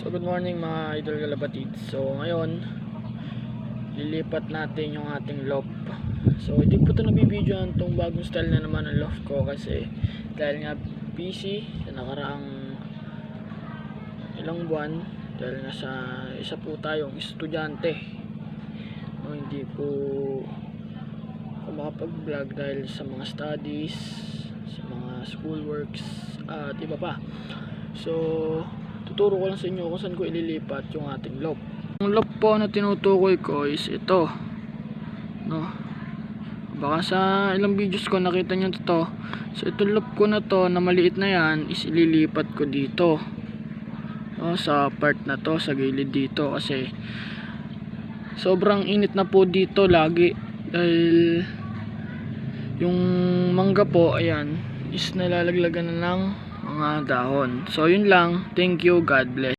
So good morning mga idol kalabatid. So ngayon lilipat natin yung ating loft. So hindi po ito nabibidyoan tong bagong style na naman ng loft ko kasi dahil nga busy sa nakaraang ilang buwan dahil nga sa isa po tayong estudyante. Hindi po ako makapag vlog dahil sa mga studies, sa mga schoolworks at iba pa. So tuturo ko lang sa inyo kung saan ko ililipat yung ating loft. Yung loft po na tinutukoy ko is ito, no? Baka sa ilang videos ko nakita nyo ito. So itong loft ko na to na maliit na yan is ililipat ko dito, no? Sa part na to, sa gilid dito, kasi sobrang init na po dito lagi dahil yung mangga po, ayan, is nalalaglagan na ng mga dahon. So yun lang, thank you, God bless.